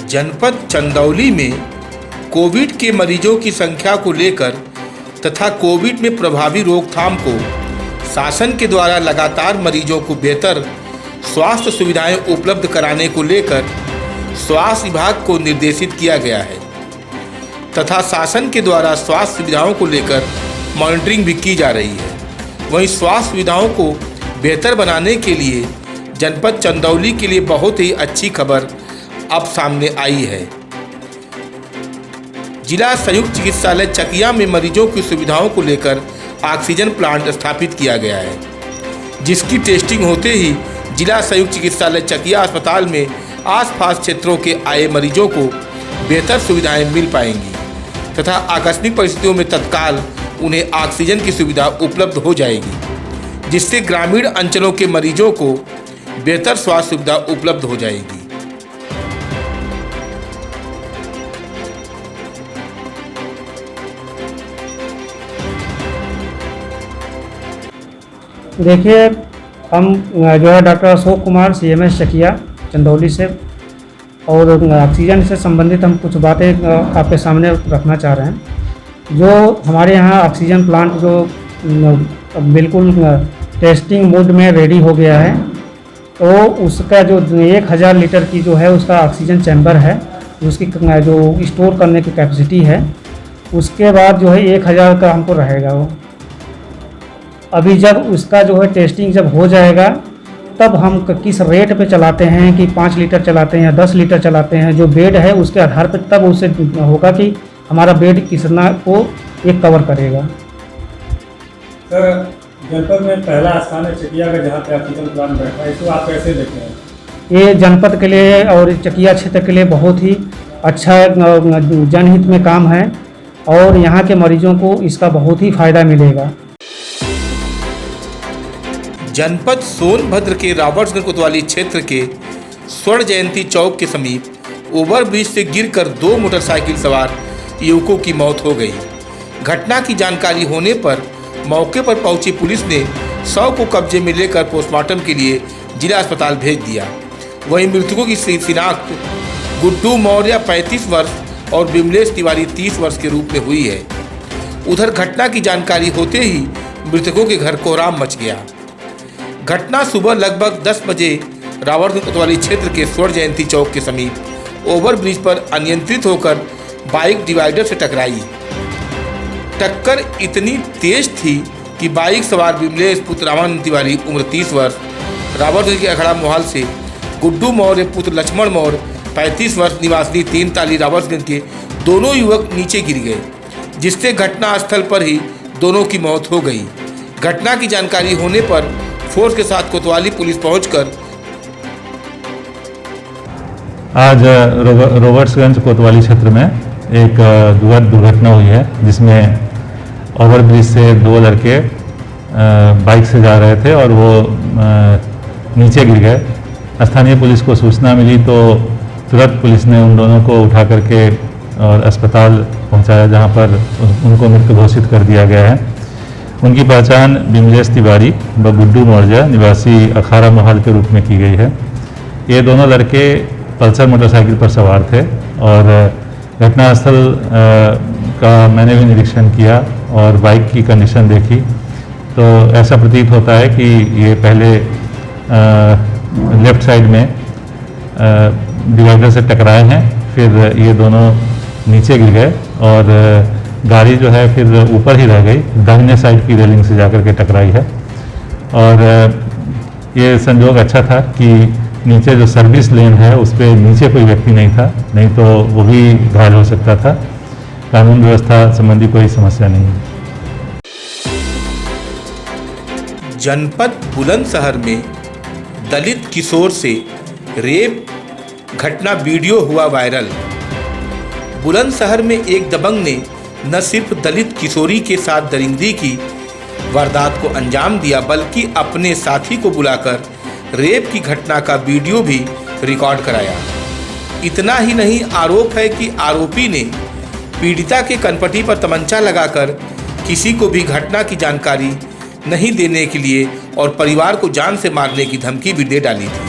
जनपद चंदौली में कोविड के मरीजों की संख्या को लेकर तथा कोविड में प्रभावी रोकथाम को शासन के द्वारा लगातार मरीजों को बेहतर स्वास्थ्य सुविधाएं उपलब्ध कराने को लेकर स्वास्थ्य विभाग को निर्देशित किया गया है तथा शासन के द्वारा स्वास्थ्य सुविधाओं को लेकर मॉनिटरिंग भी की जा रही है। वहीं स्वास्थ्य सुविधाओं को बेहतर बनाने के लिए जनपद चंदौली के लिए बहुत ही अच्छी खबर अब सामने आई है। जिला संयुक्त चिकित्सालय चकिया में मरीजों की सुविधाओं को लेकर ऑक्सीजन प्लांट स्थापित किया गया है, जिसकी टेस्टिंग होते ही जिला संयुक्त चिकित्सालय चकिया अस्पताल में आसपास क्षेत्रों के आए मरीजों को बेहतर सुविधाएं मिल पाएंगी तथा आकस्मिक परिस्थितियों में तत्काल उन्हें ऑक्सीजन की सुविधा उपलब्ध हो जाएगी, जिससे ग्रामीण अंचलों के मरीजों को बेहतर स्वास्थ्य सुविधा उपलब्ध हो जाएगी। देखिए, हम जो है डॉक्टर अशोक कुमार CMS चकिया चंदौली से, और ऑक्सीजन से संबंधित हम कुछ बातें आपके सामने रखना चाह रहे हैं। जो हमारे यहाँ ऑक्सीजन प्लांट जो बिल्कुल टेस्टिंग मोड में रेडी हो गया है, तो उसका जो 1000 लीटर की जो है उसका ऑक्सीजन चैम्बर है, उसकी जो स्टोर करने की कैपेसिटी है, उसके बाद जो है 1000 का हमको रहेगा। वो अभी जब उसका जो है टेस्टिंग जब हो जाएगा तब हम किस रेट पे चलाते हैं कि 5 लीटर चलाते हैं या 10 लीटर चलाते हैं, जो बेड है उसके आधार पर तब उससे होगा कि हमारा बेड कितना को एक कवर करेगा। सर, जनपद में पहला स्थान है चकिया का जहाँ पे ऑक्सीजन प्लांट बैठा है, इसको आप कैसे देखते हैं? ये जनपद के लिए और चकिया क्षेत्र के लिए बहुत ही अच्छा जनहित में काम है और यहाँ के मरीजों को इसका बहुत ही फायदा मिलेगा। जनपद सोनभद्र के राबर्ट्सगंज कोतवाली क्षेत्र के स्वर्ण जयंती चौक के समीप ओवरब्रिज से गिरकर 2 मोटरसाइकिल सवार युवकों की मौत हो गई। घटना की जानकारी होने पर मौके पर पहुंची पुलिस ने शव को कब्जे में लेकर पोस्टमार्टम के लिए जिला अस्पताल भेज दिया। वहीं मृतकों की शिनाख्त गुड्डू मौर्य 35 वर्ष और विमलेश तिवारी 30 वर्ष के रूप में हुई है। उधर घटना की जानकारी होते ही मृतकों के घर कोहराम मच गया। घटना सुबह लगभग 10 बजे राबर्ट्सगंज कोतवाली क्षेत्र के स्वर्ण जयंती चौक के समीप ओवरब्रिज पर अनियंत्रित होकर बाइक डिवाइडर से टकराई। टक्कर इतनी तेज थी कि बाइक सवार विमलेश पुत्र रामानंद तिवारी उम्र 30 वर्ष, राबर्ट्सगंज के अखड़ा मोहाल से गुड्डू मौर्य पुत्र लक्ष्मण मौर्य 35 वर्ष निवासी 3 ताली राबर्ट्सगंज के दोनों युवक नीचे गिर गए, जिससे घटना स्थल पर ही दोनों की मौत हो गई। घटना की जानकारी होने पर फोर्स के साथ कोतवाली पुलिस पहुंचकर आज रॉबर्ट्सगंज कोतवाली क्षेत्र में एक दुर्घटना हुई है, जिसमें ओवरब्रिज से 2 लड़के बाइक से जा रहे थे और वो नीचे गिर गए। स्थानीय पुलिस को सूचना मिली तो तुरंत पुलिस ने उन दोनों को उठा करके और अस्पताल पहुंचाया, जहां पर उनको मृत घोषित कर दिया गया है। उनकी पहचान विमलेश तिवारी व गुड्डू मौर्य निवासी अखाड़ा मोहाल के रूप में की गई है। ये दोनों लड़के पल्सर मोटरसाइकिल पर सवार थे और घटनास्थल का मैंने भी निरीक्षण किया और बाइक की कंडीशन देखी तो ऐसा प्रतीत होता है कि ये पहले लेफ्ट साइड में डिवाइडर से टकराए हैं, फिर ये दोनों नीचे गिर गए और गाड़ी जो है फिर ऊपर ही रह गई, दाहिने साइड की रेलिंग से जाकर के टकराई है। और ये संजोग अच्छा था कि नीचे जो सर्विस लेन है उस पर नीचे कोई व्यक्ति नहीं था, नहीं तो वो भी घायल हो सकता था। कानून व्यवस्था संबंधी कोई समस्या नहीं है। जनपद बुलंदशहर में दलित किशोर से रेप घटना वीडियो हुआ वायरल। बुलंदशहर में एक दबंग ने न सिर्फ दलित किशोरी के साथ दरिंदगी की वारदात को अंजाम दिया, बल्कि अपने साथी को बुलाकर रेप की घटना का वीडियो भी रिकॉर्ड कराया। इतना ही नहीं, आरोप है कि आरोपी ने पीड़िता के कनपटी पर तमंचा लगाकर किसी को भी घटना की जानकारी नहीं देने के लिए और परिवार को जान से मारने की धमकी भी दे डाली थी।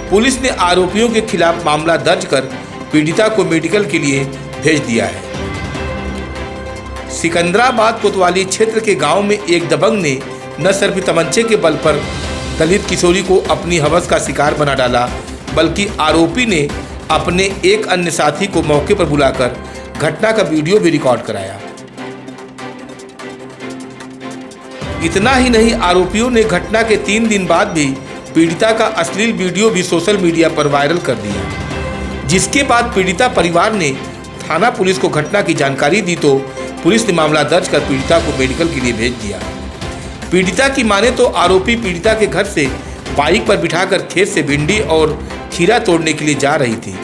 पुलिस ने आरोपियों के खिलाफ मामला दर्ज कर पीड़िता को मेडिकल के लिए भेज दिया है। सिकंदराबाद कोतवाली क्षेत्र के गांव में एक दबंग ने न सिर्फ तमंचे के बल पर दलित किशोरी को अपनी हवस का शिकार बना डाला, बल्कि आरोपी ने अपने एक अन्य साथी को मौके पर बुलाकर घटना का वीडियो भी रिकॉर्ड कराया। इतना ही नहीं, आरोपियों ने घटना के 3 दिन बाद भी पीड़िता का अश्लील वीडियो भी सोशल मीडिया पर वायरल कर दिया, जिसके बाद पीड़िता परिवार ने थाना पुलिस को घटना की जानकारी दी तो पुलिस ने मामला दर्ज कर पीड़िता को मेडिकल के लिए भेज दिया। पीड़िता की माने तो आरोपी पीड़िता के घर से बाइक पर बिठाकर खेत से भिंडी और खीरा तोड़ने के लिए जा रही थी,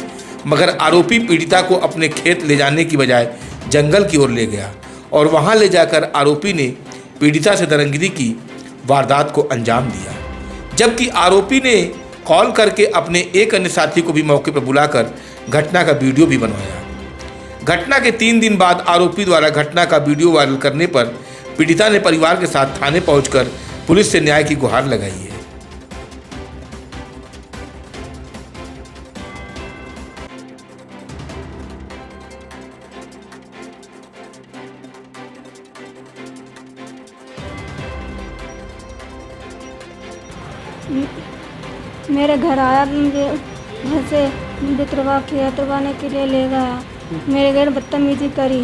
मगर आरोपी पीड़िता को अपने खेत ले जाने की बजाय जंगल की ओर ले गया और वहां ले जाकर आरोपी ने पीड़िता से दरंगिरी की वारदात को अंजाम दिया, जबकि आरोपी ने कॉल करके अपने एक अन्य साथी को भी मौके पर बुलाकर घटना का वीडियो भी बनवाया। घटना के 3 दिन बाद आरोपी द्वारा घटना का वीडियो वायरल करने पर पीड़िता ने परिवार के साथ थाने पहुंचकर पुलिस से न्याय की गुहार लगाई है। मेरे घर आया, मुझे घर से बितरवा किया, तुरवाने के लिए ले गया। मेरे घर बदतमीजी करी,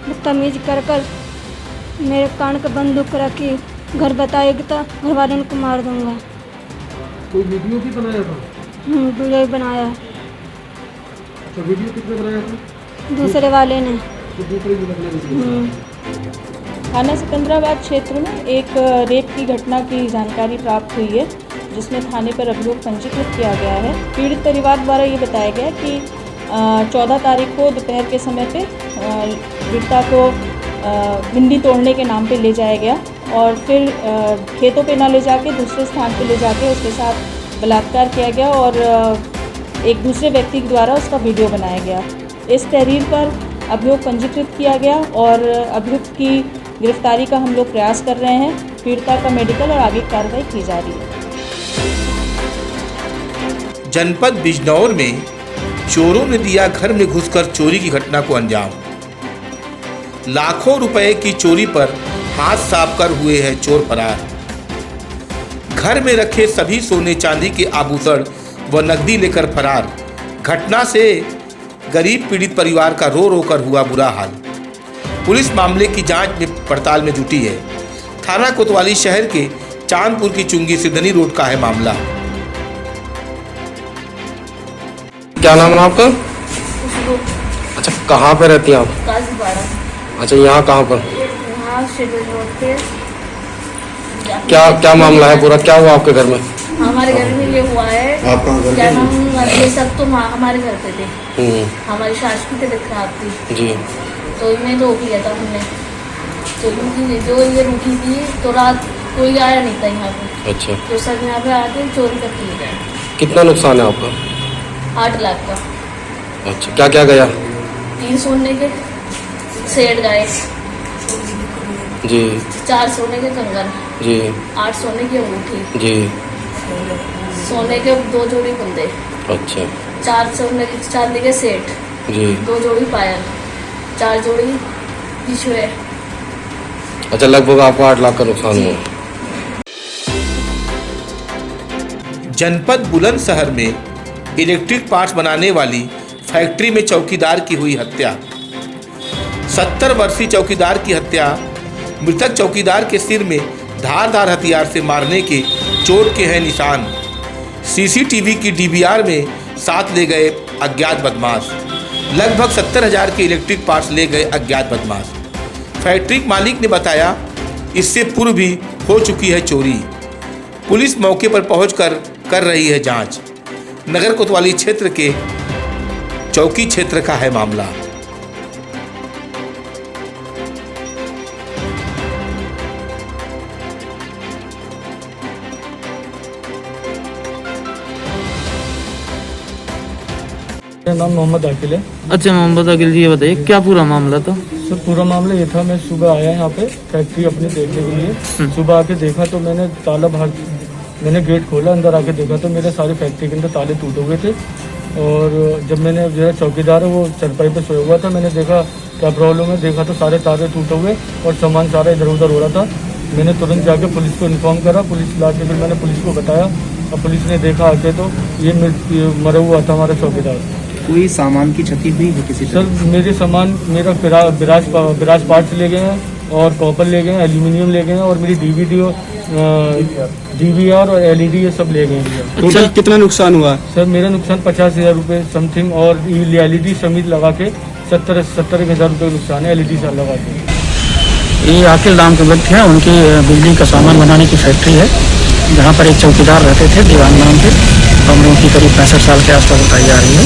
बदतमीजी कर मेरे कान का बंदूक रखी, घर बताएगी तो घर वाले को मार दूंगा। कोई वीडियो भी बनाया था? वीडियो भी बनाया। अच्छा, वीडियो किसने बनाया था? दूसरे वाले ने। तो दूसरे भी लगना थाना सिकंदराबाद क्षेत्र में एक रेप की घटना की जानकारी प्राप्त हुई है, जिसमें थाने पर अभियोग पंजीकृत किया गया है। पीड़ित परिवार द्वारा ये बताया गया कि 14 तारीख को दोपहर के समय पे पीड़िता को भिंडी तोड़ने के नाम पे ले जाया गया और फिर खेतों पे ना ले जाके दूसरे स्थान पे ले जाके उसके साथ बलात्कार किया गया और एक दूसरे व्यक्ति के द्वारा उसका वीडियो बनाया गया। इस तहरीर पर अभियोग पंजीकृत किया गया और अभियुक्त की गिरफ्तारी का हम लोग प्रयास कर रहे हैं। पीड़िता का मेडिकल और आगे कार्रवाई की जा रही है। जनपद बिजनौर में चोरों ने दिया घर में घुसकर चोरी की घटना को अंजाम। लाखों रुपए की चोरी पर हाथ साफ कर हुए हैं चोर फरार। घर में रखे सभी सोने चांदी के आभूषण व नकदी लेकर फरार। घटना से गरीब पीड़ित परिवार का रो रो कर हुआ बुरा हाल। पुलिस मामले की जांच में पड़ताल में जुटी है। थाना कोतवाली शहर के चांदपुर की चुंगी सिद्धनी रोड का है मामला। क्या नाम है आपका? अच्छा, कहाँ पे रहती हैं आप? काजीपाड़ा। अच्छा, यहाँ कहाँ पर? यहाँ शेडल रोड पे। क्या मामला है पूरा? क्या हुआ आपके घर में? हमारे घर में ये हुआ है, आप कहाँ घर क्या पे? नाम, ये सब तो हमारे घर पे थे। हमारी सास की तबीयत खराब थी जी, तो इन्हें रोक लिया था हमने। तो जो ये रुकी थी तो रात कोई आया नहीं था यहाँ पे। अच्छा, तो सब यहाँ पे आके चोरी करके ले गए। कितना नुकसान है आपका? 8 लाख का। अच्छा, क्या क्या गया? 3 सोने के सेट गए जी, 4 सोने के कंगन जी, 8 सोने की अंगूठी जी, सोने के 2 जोड़ी कुंदे, अच्छा, 4 सोने के चांदी के सेट, जी, 2 जोड़ी पायल, 4 जोड़ी पिछुए। अच्छा, लगभग आपको 8 लाख का नुकसान हुआ। जनपद बुलंदशहर में इलेक्ट्रिक पार्ट्स बनाने वाली फैक्ट्री में चौकीदार की हुई हत्या। 70 वर्षीय चौकीदार की हत्या। मृतक चौकीदार के सिर में धारदार हथियार से मारने के चोट के हैं निशान। सीसीटीवी की डीवीआर में साथ ले गए अज्ञात बदमाश। लगभग 70,000 के इलेक्ट्रिक पार्ट्स ले गए अज्ञात बदमाश। फैक्ट्री मालिक ने बताया इससे पूर्व भी हो चुकी है चोरी। पुलिस मौके पर पहुंचकर कर रही है जांच। नगर कोतवाली क्षेत्र के चौकी क्षेत्र का है मामला। मेरा नाम मोहम्मद अकील है। अच्छा मोहम्मद अकील जी, ये बताइए क्या पूरा मामला था? सर, पूरा मामला ये था, मैं सुबह आया यहाँ पे फैक्ट्री अपनी देखने के लिए। सुबह आके देखा तो मैंने ताला बाहर मैंने गेट खोला, अंदर आके देखा तो मेरे सारे फैक्ट्री के अंदर ताले टूटे हुए थे। और जब मैंने जो है चौकीदार है वो चरपाई पे सोया हुआ था, मैंने देखा क्या प्रॉब्लम है, देखा तो सारे तारे टूटे हुए और सामान सारा इधर उधर हो रहा था। मैंने तुरंत जाके पुलिस को इन्फॉर्म करा, पुलिस ला के फिर मैंने पुलिस को बताया और पुलिस ने देखा आके तो ये मरा हुआ था हमारा चौकीदार। कोई सामान की क्षति हुई है किसी सर मेरे सामान, मेरा बिराज पार्ट्स ले गए हैं और कॉपर ले गए हैं, एल्यूमिनियम ले गए हैं और मेरी DVR और LED ये सब ले गए हैं। टोटल कितना नुकसान हुआ? सर मेरा नुकसान 50,000 रुपये समथिंग और LED समेत लगा के 70,000 रुपये नुकसान है LED से लगा के। ये आकिल नाम के व्यक्ति हैं, उनकी बिल्डिंग का सामान बनाने की फैक्ट्री है जहाँ पर एक चौकीदार रहते थे दीवान नाम के। हम लोगों की करीब 65 साल के आसपास बताई जा रही है।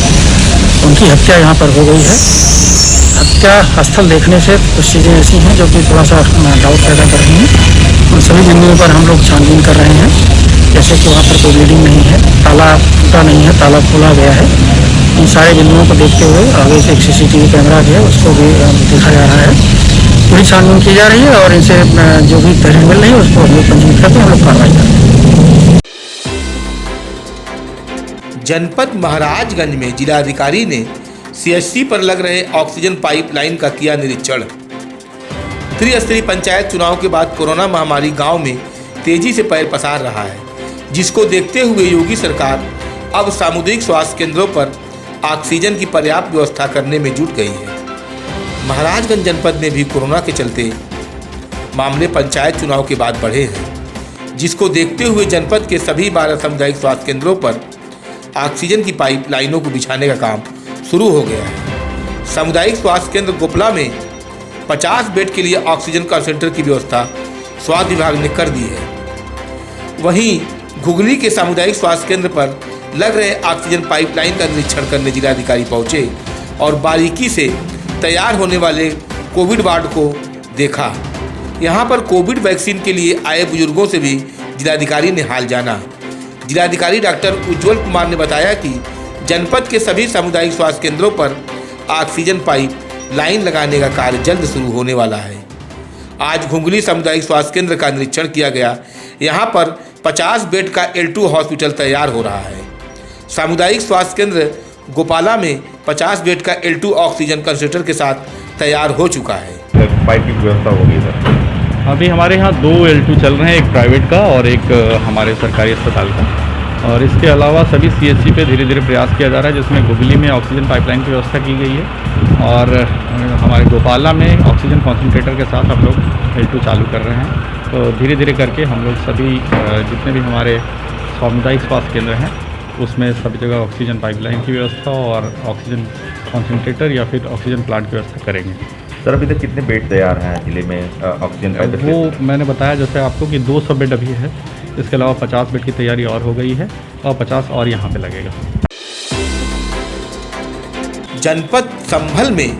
उनकी हत्या यहाँ पर हो गई है। हत्या स्थल देखने से कुछ चीज़ें ऐसी हैं जो कि थोड़ा सा डाउट पैदा कर रही हैं। उन सभी बिंदुओं पर हम लोग छानबीन कर रहे हैं, जैसे कि वहाँ पर कोई ब्लीडिंग नहीं है, ताला टूटा नहीं है, ताला खोला गया है। इन सारे बिंदुओं को देखते हुए आगे से एक CCTV कैमरा भी है, उसको भी देखा जा रहा है। पूरी छानबीन की जा रही है और इनसे जो भी तहरीर मिल रही है उसको हम लोग पंजीकृत करके हम लोग कार्रवाई कर रहे हैं। जनपद महाराजगंज में जिलाधिकारी ने CHC पर लग रहे ऑक्सीजन पाइपलाइन का किया निरीक्षण। त्रिस्तरीय पंचायत चुनाव के बाद कोरोना महामारी गांव में तेजी से पैर पसार रहा है, जिसको देखते हुए योगी सरकार अब सामुदायिक स्वास्थ्य केंद्रों पर ऑक्सीजन की पर्याप्त व्यवस्था करने में जुट गई है। महाराजगंज जनपद में भी कोरोना के चलते मामले पंचायत चुनाव के बाद बढ़े हैं, जिसको देखते हुए जनपद के सभी 12 सामुदायिक स्वास्थ्य केंद्रों पर ऑक्सीजन की पाइपलाइनों को बिछाने का काम शुरू हो गया है। सामुदायिक स्वास्थ्य केंद्र गोपला में 50 बेड के लिए ऑक्सीजन कंसंट्रेटर की व्यवस्था स्वास्थ्य विभाग ने कर दी है। वहीं घुगली के सामुदायिक स्वास्थ्य केंद्र पर लग रहे ऑक्सीजन पाइपलाइन का निरीक्षण करने जिलाधिकारी पहुंचे और बारीकी से तैयार होने वाले कोविड वार्ड को देखा। यहां पर कोविड वैक्सीन के लिए आए बुजुर्गों से भी जिलाधिकारी ने हाल जाना। जिलाधिकारी डॉक्टर उज्जवल कुमार ने बताया कि जनपद के सभी सामुदायिक स्वास्थ्य केंद्रों पर ऑक्सीजन पाइप लाइन लगाने का कार्य जल्द शुरू होने वाला है। आज घुंगली सामुदायिक स्वास्थ्य केंद्र का निरीक्षण किया गया। यहां पर 50 बेड का L2 हॉस्पिटल तैयार हो रहा है। सामुदायिक स्वास्थ्य केंद्र गोपाला में 50 बेड का L2 ऑक्सीजन कंसंट्रेटर के साथ तैयार हो चुका है। पाइप की व्यवस्था होगी सर? अभी हमारे यहाँ 2 L2 चल रहे हैं, एक प्राइवेट का और एक हमारे सरकारी अस्पताल का। और इसके अलावा सभी CHC पे धीरे धीरे प्रयास किया जा रहा है, जिसमें घुगली में ऑक्सीजन पाइपलाइन की व्यवस्था की गई है और हमारे गोपाला में ऑक्सीजन कॉन्सेंट्रेटर के साथ हम लोग L2 चालू कर रहे हैं। तो धीरे धीरे करके हम लोग सभी जितने भी हमारे सामुदायिक स्वास्थ्य केंद्र हैं उसमें सभी जगह ऑक्सीजन पाइपलाइन की व्यवस्था और ऑक्सीजन कॉन्सेंट्रेटर या फिर ऑक्सीजन प्लांट की व्यवस्था करेंगे। सर अभी तक कितने बेड तैयार हैं जिले में ऑक्सीजन पाइप? वो मैंने बताया जैसे आपको कि 200 बेड अभी है, इसके अलावा 50 बेड की तैयारी और हो गई है और 50 और यहाँ पे लगेगा। जनपद संभल में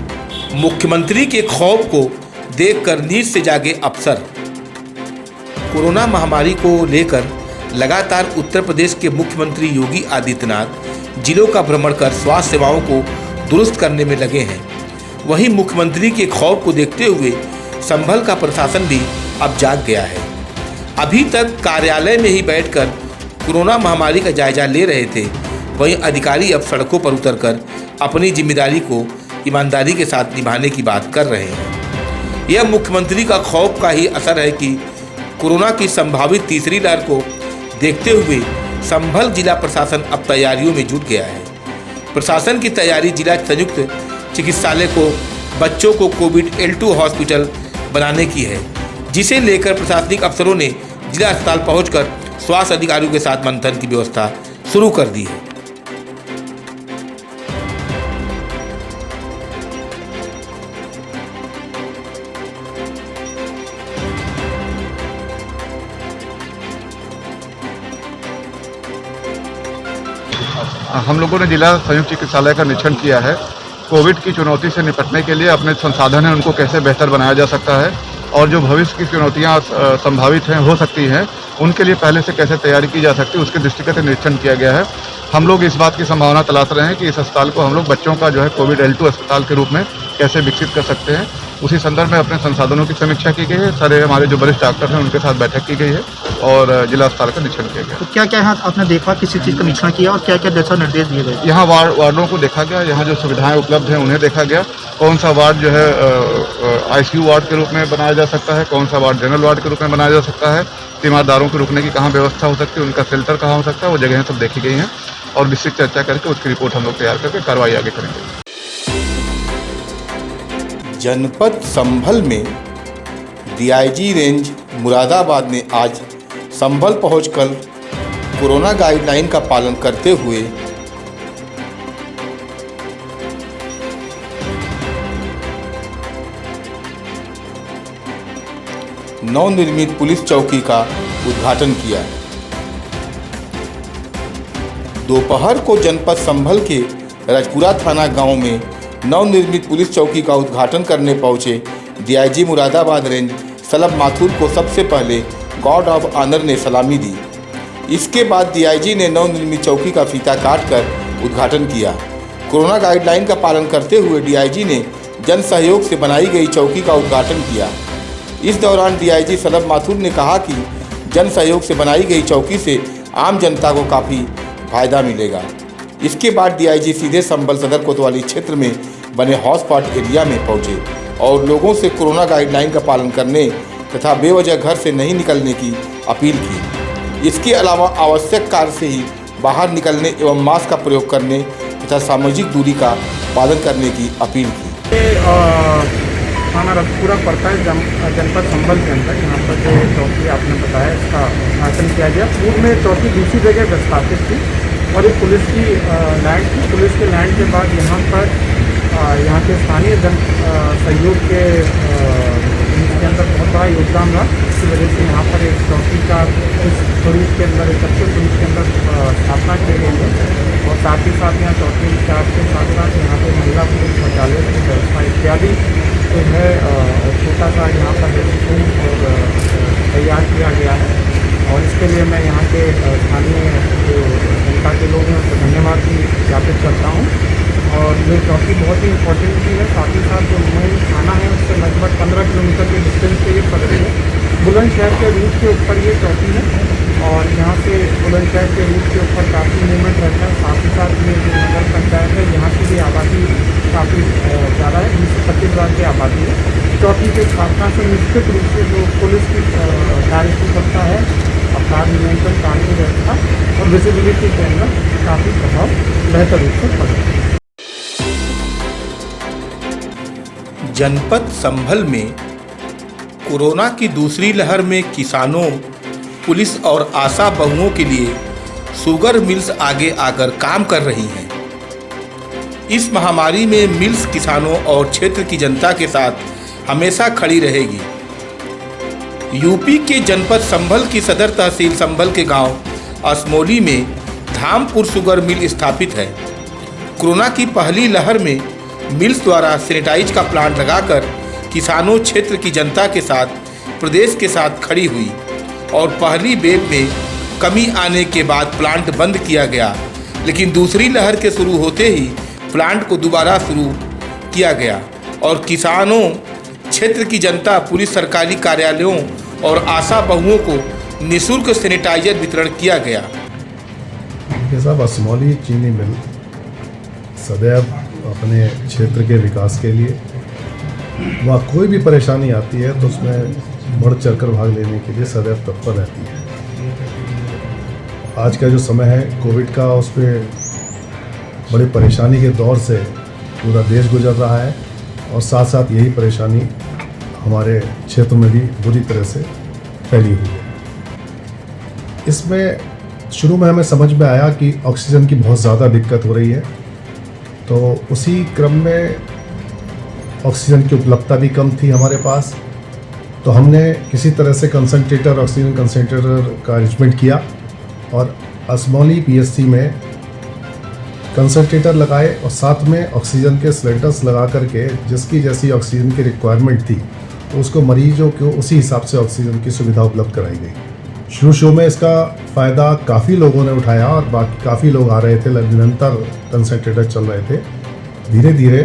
मुख्यमंत्री के खौफ को देखकर नींद से जागे अफसर। कोरोना महामारी को लेकर लगातार उत्तर प्रदेश के मुख्यमंत्री योगी आदित्यनाथ जिलों का भ्रमण कर स्वास्थ्य सेवाओं को दुरुस्त करने में लगे हैं। वहीं मुख्यमंत्री के खौफ को देखते हुए संभल का प्रशासन भी अब जाग गया है। अभी तक कार्यालय में ही बैठकर कोरोना महामारी का जायजा ले रहे थे, वहीं अधिकारी अब सड़कों पर उतरकर अपनी जिम्मेदारी को ईमानदारी के साथ निभाने की बात कर रहे हैं। यह मुख्यमंत्री का खौफ का ही असर है कि कोरोना की संभावित तीसरी लहर को देखते हुए संभल जिला प्रशासन अब तैयारियों में जुट गया है। प्रशासन की तैयारी जिला संयुक्त चिकित्सालय को बच्चों को कोविड L2 हॉस्पिटल बनाने की है, जिसे लेकर प्रशासनिक अफसरों ने जिला अस्पताल पहुंचकर स्वास्थ्य अधिकारियों के साथ मंथन की व्यवस्था शुरू कर दी है। हम लोगों ने जिला संयुक्त चिकित्सालय का निरीक्षण किया है। कोविड की चुनौती से निपटने के लिए अपने संसाधन हैं उनको कैसे बेहतर बनाया जा सकता है और जो भविष्य की चुनौतियां संभावित हैं हो सकती हैं उनके लिए पहले से कैसे तैयारी की जा सकती है उसके दृष्टिगत निरीक्षण किया गया है। हम लोग इस बात की संभावना तलाश रहे हैं कि इस अस्पताल को हम लोग बच्चों का जो है कोविड L2 अस्पताल के रूप में कैसे विकसित कर सकते हैं उसी संदर्भ में अपने संसाधनों की समीक्षा की गई है। सारे हमारे जो वरिष्ठ डॉक्टर हैं उनके साथ बैठक की गई है और जिला अस्पताल का निरीक्षण किया गया। तो क्या क्या यहाँ आपने देखा, किसी चीज़ का निरीक्षण किया और क्या क्या दिशा निर्देश दिए गए? यहाँ वार्डों को देखा गया, यहाँ जो सुविधाएं उपलब्ध हैं उन्हें देखा गया, कौन सा वार्ड जो है ICU वार्ड के रूप में बनाया जा सकता है, कौन सा वार्ड जनरल वार्ड के रूप में बनाया जा सकता है, तीमारदारों के रुकने की कहाँ व्यवस्था हो सकती है, उनका शेल्टर कहाँ हो सकता है, वो जगहें सब देखी गई हैं और विस्तृत चर्चा करके उसकी रिपोर्ट हम लोग तैयार करके कार्रवाई आगे करेंगे। जनपद संभल में DIG रेंज मुरादाबाद ने आज संभल पहुंचकर कोरोना गाइडलाइन का पालन करते हुए नवनिर्मित पुलिस चौकी का उद्घाटन किया। दोपहर को जनपद संभल के राजपुरा थाना गांव में नवनिर्मित पुलिस चौकी का उद्घाटन करने पहुंचे DIG Moradabad range slub Mathur को सबसे पहले गार्ड ऑफ ऑनर ने सलामी दी। इसके बाद DIG ने नवनिर्मित चौकी का फीता काटकर उद्घाटन किया। कोरोना गाइडलाइन का पालन करते हुए DIG ने जन सहयोग से बनाई गई चौकी का उद्घाटन किया। इस दौरान DIG सलब माथुर ने कहा कि जन सहयोग से बनाई गई चौकी से आम जनता को काफ़ी फायदा मिलेगा। इसके बाद DIG सीधे संभल सदर कोतवाली क्षेत्र में बने हॉटस्पॉट एरिया में पहुंचे और लोगों से कोरोना गाइडलाइन का पालन करने तथा बेवजह घर से नहीं निकलने की अपील की। इसके अलावा आवश्यक कार्य से ही बाहर निकलने एवं मास्क का प्रयोग करने तथा सामाजिक दूरी का पालन करने की अपील की। थाना राजपुरा पड़ता है जनपद संभल के अंदर। यहाँ पर जो चौकी आपने बताया इसका उद्घाटन किया गया। पूर्व में चौकी दूसरी जगह स्थापित थी और ये पुलिस की लैंड थी। पुलिस के लैंड के बाद यहाँ पर यहाँ के स्थानीय जन सहयोग के अंदर बहुत बड़ा योगदान रहा। इसकी वजह से यहाँ पर एक चौकी का इस पुलिस के अंदर एक अच्छे पुलिस के अंदर स्थापना की गई है और साथ ही साथ यहाँ चौकी इंचार्ज के साथ साथ यहाँ पे महिला पुलिस शौचालय की व्यवस्था इत्यादि जो है छोटा सा यहाँ पर और तैयार किया गया है और इसके लिए मैं यहाँ के स्थानीय जो जनता के लोग हैं उनको धन्यवाद भी ज्ञापित करता हूँ। और ये चौकी बहुत ही इम्पोर्टेंट भी है। साथ ही साथ जो मेन थाना है उससे लगभग 15 किलोमीटर के डिस्टेंस पे ये पड़ती है। बुलंदशहर के रूट के ऊपर ये चौकी है और यहाँ से बुलंदशहर के रूट के ऊपर काफ़ी मूवमेंट रहता है। साथ ही साथ ये जो नगर पंचायत है यहाँ की भी आबादी काफ़ी ज़्यादा है, 20-25,000 की आबादी है। चौकी की स्थापना से निश्चित रूप से जो पुलिस की कार्यकुशलता है, अपराध नियंत्रण, कानून व्यवस्था और विजिबिलिटी के अंदर काफ़ी प्रभाव बेहतर रूप से पड़ेगा। जनपद संभल में कोरोना की दूसरी लहर में किसानों, पुलिस और आशा बहुओं के लिए शुगर मिल्स आगे आकर काम कर रही हैं। इस महामारी में मिल्स किसानों और क्षेत्र की जनता के साथ हमेशा खड़ी रहेगी। यूपी के जनपद संभल की सदर तहसील संभल के गांव असमोली में धामपुर शुगर मिल स्थापित है। कोरोना की पहली लहर में मिल्स द्वारा सैनिटाइज का प्लांट लगाकर किसानों, क्षेत्र की जनता के साथ प्रदेश के साथ खड़ी हुई और पहली वेव में कमी आने के बाद प्लांट बंद किया गया, लेकिन दूसरी लहर के शुरू होते ही प्लांट को दोबारा शुरू किया गया और किसानों, क्षेत्र की जनता, पुलिस, सरकारी कार्यालयों और आशा बहुओं को निःशुल्क सैनिटाइजर वितरण किया गया। साहब, असमौली चीनी मिल सदैव अपने क्षेत्र के विकास के लिए वहाँ कोई भी परेशानी आती है तो उसमें बढ़ चढ़कर भाग लेने के लिए सदैव तत्पर रहती है। आज का जो समय है कोविड का, उस पर बड़ी परेशानी के दौर से पूरा देश गुजर रहा है और साथ साथ यही परेशानी हमारे क्षेत्र में भी बुरी तरह से फैली हुई है। इसमें शुरू में हमें समझ में आया कि ऑक्सीजन की बहुत ज़्यादा दिक्कत हो रही है, तो उसी क्रम में ऑक्सीजन की उपलब्धता भी कम थी हमारे पास, तो हमने किसी तरह से कंसंट्रेटर, ऑक्सीजन कंसंट्रेटर का अरेंजमेंट किया और असमौली PSC में कंसंट्रेटर लगाए और साथ में ऑक्सीजन के सिलेंडर्स लगा करके जिसकी जैसी ऑक्सीजन की रिक्वायरमेंट थी तो उसको मरीजों को उसी हिसाब से ऑक्सीजन की सुविधा उपलब्ध कराई गई। शुरू में इसका फ़ायदा काफ़ी लोगों ने उठाया और बाकी काफ़ी लोग आ रहे थे, निरंतर कंसंट्रेटर चल रहे थे। धीरे धीरे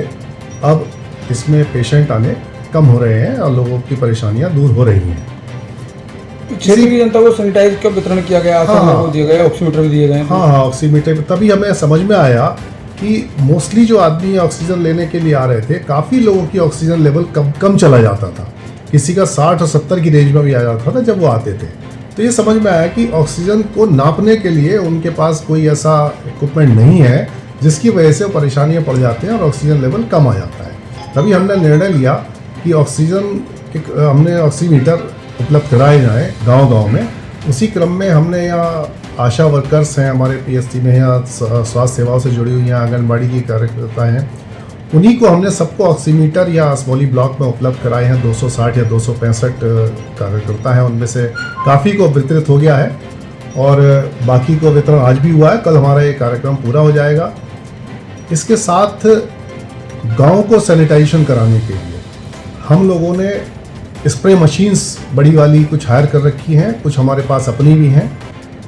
अब इसमें पेशेंट आने कम हो रहे हैं और लोगों की परेशानियां दूर हो रही हैं। क्षेत्र की जनता को सैनिटाइज का वितरण किया गया, हाँ, दिए गए, ऑक्सीमीटर भी दिए गए। हाँ, ऑक्सीमीटर। तभी हमें समझ में आया कि मोस्टली जो आदमी ऑक्सीजन लेने के लिए आ रहे थे, काफ़ी लोगों की ऑक्सीजन लेवल कम चला जाता था, किसी का 60 और 70 की रेंज में भी आ जाता था जब वो आते थे। तो ये समझ में आया कि ऑक्सीजन को नापने के लिए उनके पास कोई ऐसा इक्विपमेंट नहीं है, जिसकी वजह से वो परेशानियाँ पड़ जाते हैं और ऑक्सीजन लेवल कम आ जाता है। तभी हमने निर्णय लिया कि हमने ऑक्सीमीटर उपलब्ध कराए जाएँ गांव-गांव में। उसी क्रम में हमने यहाँ आशा वर्कर्स हैं हमारे पीएचसी में, यहाँ स्वास्थ्य सेवाओं से जुड़ी हुई हैं, आंगनबाड़ी की कार्यकर्ता हैं, उन्हीं को हमने सबको ऑक्सीमीटर या असमौली ब्लॉक में उपलब्ध कराए हैं। 260 या 265 कार्यकर्ता हैं, उनमें से काफ़ी को वितरित हो गया है और बाकी को वितरण आज भी हुआ है। कल हमारा ये कार्यक्रम पूरा हो जाएगा। इसके साथ गांव को सैनिटाइजेशन कराने के लिए हम लोगों ने स्प्रे मशीन्स बड़ी वाली कुछ हायर कर रखी हैं, कुछ हमारे पास अपनी भी हैं।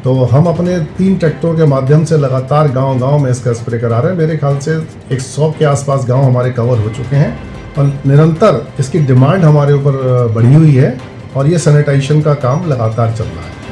तो हम अपने 3 ट्रैक्टरों के माध्यम से लगातार गांव-गांव में इसका स्प्रे करा रहे हैं। मेरे ख्याल से 100 के आसपास गांव हमारे कवर हो चुके हैं और निरंतर इसकी डिमांड हमारे ऊपर बढ़ी हुई है और ये सैनिटाइजेशन का काम लगातार चल रहा है।